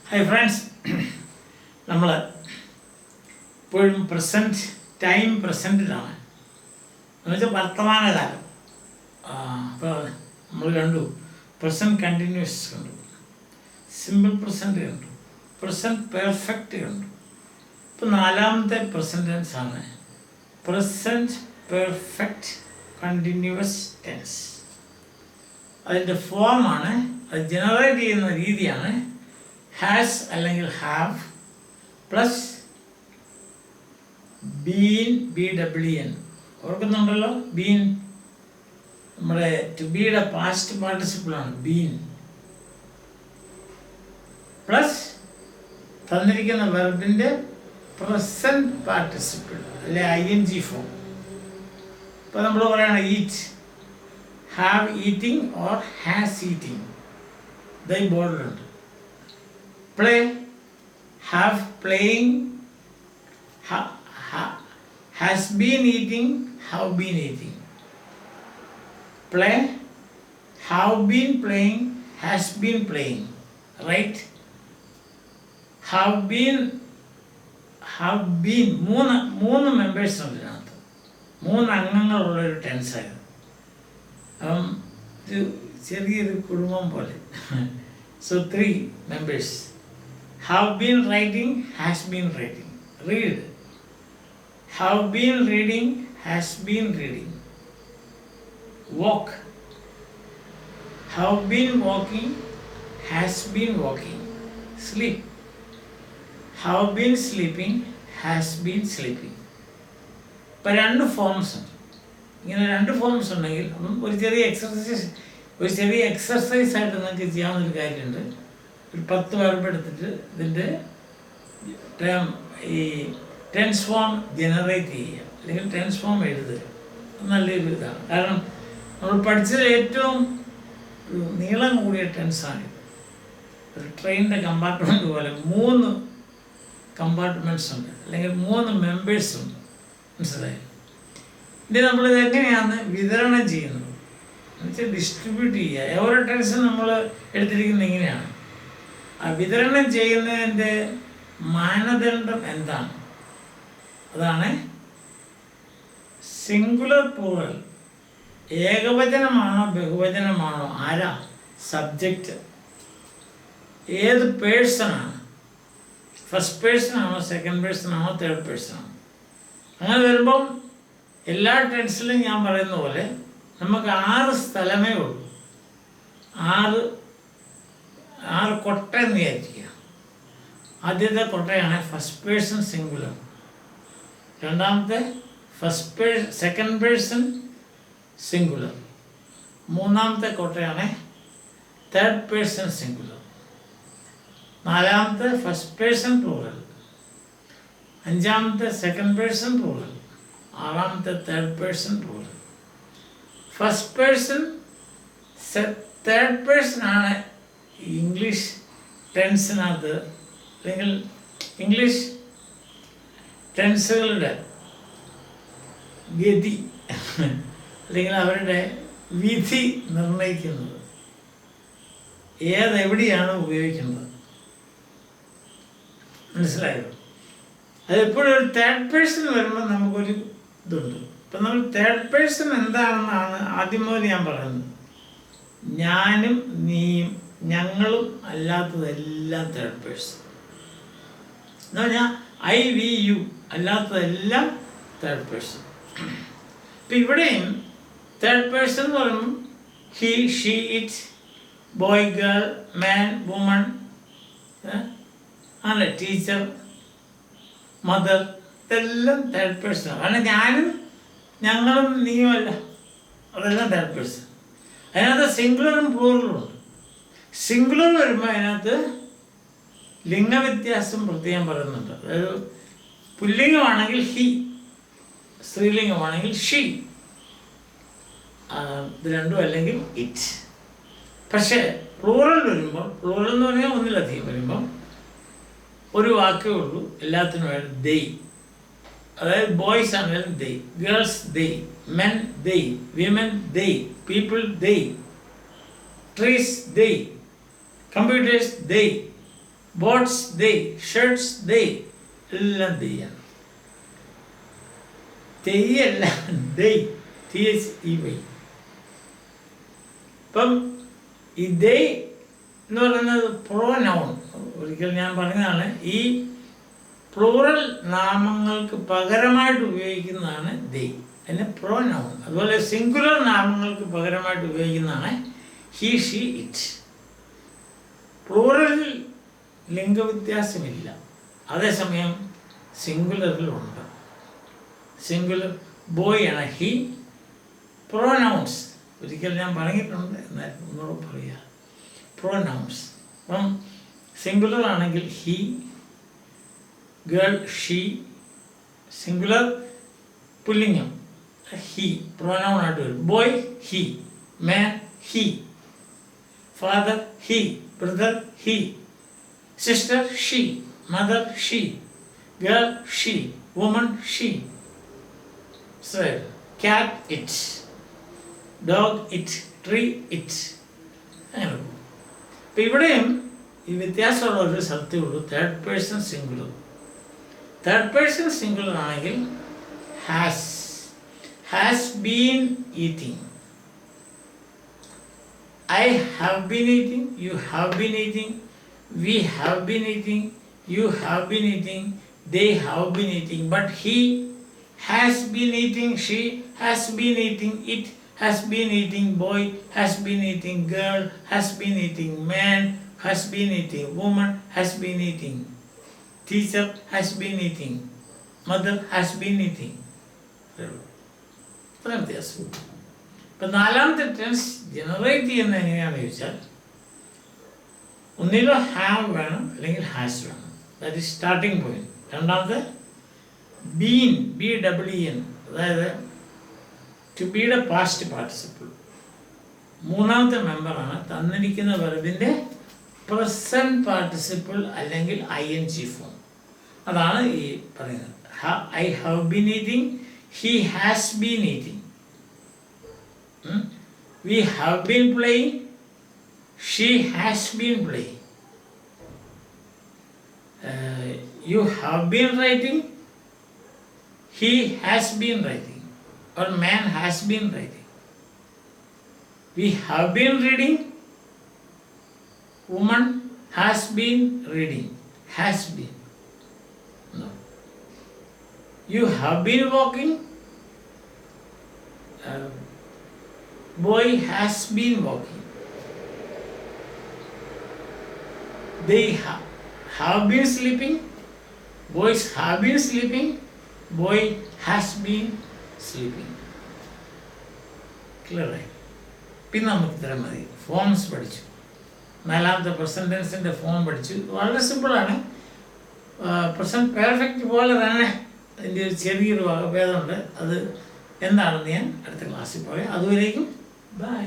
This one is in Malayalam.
ഹായ് ഫ്രണ്ട്സ്, നമ്മൾ ഇപ്പോഴും ടൈം പ്രസൻറ്റിലാണ് എന്നുവെച്ചാൽ വർത്തമാനകാലം. അപ്പോൾ നമ്മൾ കണ്ടു പ്രസൻറ്റ് കണ്ടിന്യൂസ് കണ്ടു, സിമ്പിൾ പ്രസൻറ്റ് കണ്ടു, പ്രസൻറ്റ് പെർഫെക്റ്റ് കണ്ടു. ഇപ്പോൾ നാലാമത്തെ പ്രസൻറ്റ് ടെൻസ് ആണ് പ്രസൻറ്റ് പെർഫെക്റ്റ് കണ്ടിന്യൂസ് ടെൻസ്. അതിൻ്റെ ഫോമാണ്, അത് ജനറേറ്റ് ചെയ്യുന്ന രീതിയാണ് ഹാസ് അല്ലെങ്കിൽ ഹാവ് പ്ലസ് ബീൻ, BWN. ഓർക്കുന്നുണ്ടല്ലോ, ബീൻ നമ്മുടെ ടു ബിയുടെ പാസ്റ്റ് പാർട്ടിസിപ്പിളാണ് ബീൻ, പ്ലസ് തന്നിരിക്കുന്ന വെർബിൻ്റെ പ്രസൻറ്റ് പാർട്ടിസിപ്പിൾ അല്ലെ ING ഫോം. ഇപ്പോൾ നമ്മൾ പറയുകയാണ് eat, have eating or has eating, ഇതായി ബോർഡിലുണ്ട്. Play, have playing, has been eating, have been eating. Play, have been playing, has been playing, right? have been മൂന്ന് മെമ്പേഴ്സ് ഉണ്ട് ഇതിനകത്ത്, 3 അംഗങ്ങളുള്ളൊരു ടെൻസായിരുന്നു. അപ്പം ഒരു ചെറിയൊരു കുടുംബം പോലെ. So 3 members. Have been writing, has been writing. Read. Have been reading, has been reading. Walk. Have been walking, has been walking. Sleep. Have been sleeping, has been sleeping. ഇപ്പോൾ 2 ഫോംസ് ഉണ്ട്. ഇങ്ങനെ 2 ഫോംസ് ഉണ്ടെങ്കിൽ ഒരു ചെറിയ എക്സർസൈസ് ആയിട്ട് നിങ്ങൾക്ക് ചെയ്യാവുന്നൊരു കാര്യമുണ്ട്. ഒരു 10 വെർബ് എടുത്തിട്ട് ഇതിൻ്റെ ഈ ടെൻസ് ഫോം ജനറേറ്റ് ചെയ്യുക, അല്ലെങ്കിൽ ടെൻസ് ഫോം എഴുതുക. നല്ലൊരു ഇതാണ്. കാരണം നമ്മൾ പഠിച്ചത് ഏറ്റവും നീളം കൂടിയ ടെൻസാണിത്. ഒരു ട്രെയിനിൻ്റെ കമ്പാർട്ട്മെൻറ്റ് പോലെ 3 കമ്പാർട്ട്മെൻറ്റ്സ് ഉണ്ട്, അല്ലെങ്കിൽ 3 മെമ്പേഴ്സ് ഉണ്ട്. മനസ്സിലായി? ഇത് നമ്മളിത് എങ്ങനെയാണ് വിതരണം ചെയ്യുന്നത് എന്നുവെച്ചാൽ ഡിസ്ട്രിബ്യൂട്ട് ചെയ്യുക. ഓരോ ടെൻസും നമ്മൾ എടുത്തിരിക്കുന്നത് ഇങ്ങനെയാണ്. ആ വിതരണം ചെയ്യുന്നതിൻ്റെ മാനദണ്ഡം എന്താണ്? അതാണ് സിംഗുലർ പ്ലൂറൽ. ഏകവചനമാണോ ബഹുവചനമാണോ, ആരാ സബ്ജക്റ്റ്, ഏത് പേഴ്സണാണ്, ഫസ്റ്റ് പേഴ്സണാണോ സെക്കൻഡ് പേഴ്സണാണോ തേർഡ് പേഴ്സണാണോ. അങ്ങനെ വരുമ്പം എല്ലാ ടെൻസിലും ഞാൻ പറയുന്ന പോലെ നമുക്ക് 6 സ്ഥലമേ ഉള്ളൂ. 6 കൊട്ട എന്ന് വിചാരിക്കുക. ആദ്യത്തെ കൊട്ടയാണ് ഫസ്റ്റ് പേഴ്സൺ സിംഗുലർ, രണ്ടാമത്തെ സെക്കൻഡ് പേഴ്സൺ സിംഗുലർ, മൂന്നാമത്തെ കൊട്ടയാണ് തേർഡ് പേഴ്സൺ സിംഗുലർ, നാലാമത്തെ ഫസ്റ്റ് പേഴ്സൺ പ്ലൂറൽ, അഞ്ചാമത്തെ സെക്കൻഡ് പേഴ്സൺ പ്ലൂറൽ, ആറാമത്തെ third person plural. First person third person ആണ് ഇംഗ്ലീഷ് ടെൻസിനകത്ത്, അല്ലെങ്കിൽ ഇംഗ്ലീഷ് ടെൻസുകളുടെ ഗതി അല്ലെങ്കിൽ അവരുടെ വിധി നിർണ്ണയിക്കുന്നത്. ഏതെവിടെയാണ് ഉപയോഗിക്കുന്നത്, മനസ്സിലായോ? അതെപ്പോഴും ഒരു തേർഡ് പേഴ്സൺ വരുമ്പോൾ നമുക്കൊരു ഇതുണ്ട്. ഇപ്പം നമ്മൾ തേർഡ് പേഴ്സൺ എന്താണെന്നാണ് ആദ്യം മുതൽ ഞാൻ പറയുന്നത്. ഞാനും നീയും ഞങ്ങളും അല്ലാത്തതെല്ലാം തേർഡ് പേഴ്സൺ എന്ന് പറഞ്ഞാൽ IVU അല്ലാത്തതെല്ലാം തേർഡ് പേഴ്സൺ. ഇപ്പം ഇവിടെയും തേർഡ് പേഴ്സൺ എന്ന് പറയുമ്പോൾ he, she, it, boy, girl, man, woman, അല്ലെ, ടീച്ചർ, മദർ, ഇതെല്ലാം തേർഡ് പേഴ്സണാണ്. കാരണം ഞാനും ഞങ്ങളും നീയുമല്ല, അതെല്ലാം തേർഡ് പേഴ്സൺ. അതിനകത്ത് സിംഗുലറും പ്ലൂറലും ഉണ്ട്. സിംഗുലർ വരുമ്പോൾ അതിനകത്ത് ലിംഗവ്യത്യാസം പ്രത്യേകം പറയുന്നുണ്ട്. അതായത് പുല്ലിംഗമാണെങ്കിൽ ഹി, സ്ത്രീലിംഗമാണെങ്കിൽ ഷീ, ഇത് രണ്ടും അല്ലെങ്കിൽ ഇറ്റ്. പക്ഷേ പ്ലൂറൽ വരുമ്പോൾ, പ്ലൂറൽ എന്ന് പറഞ്ഞാൽ ഒന്നിലധികം വരുമ്പം ഒരു വാക്കേ ഉള്ളൂ എല്ലാത്തിനും. ദൈ, അതായത് ബോയ്സ് ആണെങ്കിലും ദൈ, ഗേൾസ് ദൈ, മെൻ ദൈ, വിമൻ ദൈ, പീപ്പിൾ ദൈ, trees they, computers they, boats they, shirts they, എല്ലാം ദെയ്യാണ്. തെയ്യല്ല, ദൈ, THEY. ഇപ്പം ഈ ദൈ എന്ന് പറയുന്നത് പ്രോനൗൺ. ഒരിക്കൽ ഞാൻ പറഞ്ഞതാണ്, ഈ പ്ലൂറൽ നാമങ്ങൾക്ക് പകരമായിട്ട് ഉപയോഗിക്കുന്നതാണ് ദൈ, അതിന് പ്രോനൗൺ. അതുപോലെ സിംഗുലർ നാമങ്ങൾക്ക് പകരമായിട്ട് ഉപയോഗിക്കുന്നതാണ് ഹി, ഷീ, ഇറ്റ്. പ്ലൂറലിൽ ലിംഗവ്യത്യാസമില്ല, അതേസമയം സിംഗുലറിലുണ്ട്. സിംഗുലർ ബോയ് ആണ് ഹി. പ്രോനൗൺസ് ഒരിക്കൽ ഞാൻ പറഞ്ഞിട്ടുണ്ട്, എന്നാൽ ഒന്നുകൂടെ പറയുക. പ്രോനൗൺസ് അപ്പം സിംഗുലർ ആണെങ്കിൽ ഹി, ഗേൾ ഷീ. സിംഗുലർ പുല്ലിംഗം ഹി, പ്രോനൗൺ ആയിട്ട് വരും. Boy he, man he, father he, brother he, sister she, mother she, girl she, woman she. Cat it, dog it, tree it. അങ്ങനെ പോകും. അപ്പം ഇവിടെയും ഈ വ്യത്യാസമുള്ള ഒരു സ്ഥലത്തേ ഉള്ളൂ, third person singular. Third person singular ആണെങ്കിൽ has been eating. I have been eating, you have been eating, we have been eating, you have been eating, they have been eating. But he has been eating, she has been eating, it has been eating, boy has been eating, girl has been eating, man has been eating, woman has been eating, teacher has been eating, mother has been eating. ഇത്രയും വ്യത്യാസം. ഇപ്പം നാലാമത്തെ ടെൻസ് ജനറേറ്റ് ചെയ്യുന്നത് എങ്ങനെയാണെന്ന് ചോദിച്ചാൽ, ഒന്നിലോ ഹാവ് വേണം അല്ലെങ്കിൽ ഹാസ് വേണം. That is starting point. രണ്ടാമത്തെ ബീൻ, BEEN, അതായത് ടു ബിയുടെ പാസ്റ്റ് പാർട്ടിസിപ്പിൾ. മൂന്നാമത്തെ മെമ്പറാണ് തന്നിരിക്കുന്ന വെർബിൻ്റെ പ്രസൻറ്റ് പാർട്ടിസിപ്പിൾ അല്ലെങ്കിൽ ING ഫോം. അതാണ് ഈ പറയുന്നത്. I have been eating, he has been eating, we have been playing, she has been playing, you have been writing, he has been writing, or man has been writing, we have been reading, woman has been reading, has been. No. You have been walking, boy has been walking. They have been sleeping, boys have been sleeping, boy has been sleeping. Clear, right? പിന്നെ നമുക്ക് ഇത്രയും മതി. ഫോംസ് പഠിച്ചു. നാലാമത്തെ പ്രസന്റ് ടെൻസിൻ്റെ ഫോം പഠിച്ചു. വളരെ സിമ്പിളാണ്. പ്രസന്റ് പെർഫെക്റ്റ് പോലെ തന്നെ അതിൻ്റെ ഒരു ചെറിയൊരു വകഭേദമുണ്ട്. അത് എന്താണെന്ന് ഞാൻ അടുത്ത ക്ലാസ്സിൽ പറയാം. അതുവരേക്കും ബൈ.